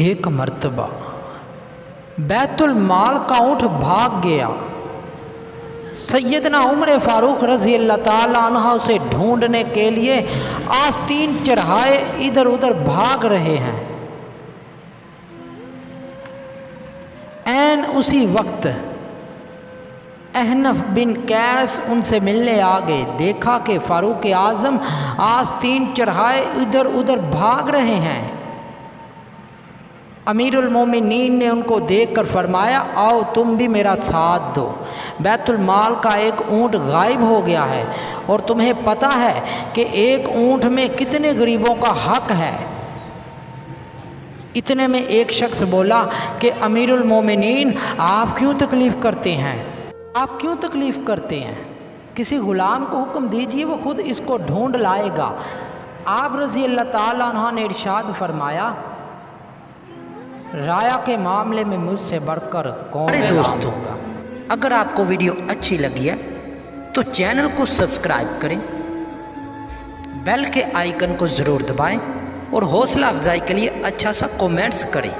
एक मर्तबा बैतुल माल का ऊँट भाग गया। सैयदना उमर फारूक रज़ी अल्लाह ताला अन्हा उसे ढूंढने के लिए आस्तीन चढ़ाए इधर उधर भाग रहे हैं। ऐन उसी वक्त अहनफ बिन कैस उनसे मिलने आ गए। देखा कि फारूक आज़म आस्तीन चढ़ाए इधर उधर भाग रहे हैं। अमीरुल मोमिनीन ने उनको देखकर फरमाया, आओ तुम भी मेरा साथ दो। बैतुल माल का एक ऊँट गायब हो गया है और तुम्हें पता है कि एक ऊँट में कितने गरीबों का हक है। इतने में एक शख्स बोला कि अमीरुल मोमिनीन, आप क्यों तकलीफ़ करते हैं? आप क्यों तकलीफ़ करते हैं? किसी ग़ुलाम को हुक्म दीजिए, वो खुद इसको ढूंढ लाएगा। आप रज़ी अल्लाह ताला अन्हा ने इरशाद फरमाया, राया के मामले में मुझसे बढ़कर कौन? अरे दोस्तों, अगर आपको वीडियो अच्छी लगी है तो चैनल को सब्सक्राइब करें, बेल के आइकन को ज़रूर दबाएं और हौसला अफजाई के लिए अच्छा सा कमेंट्स करें।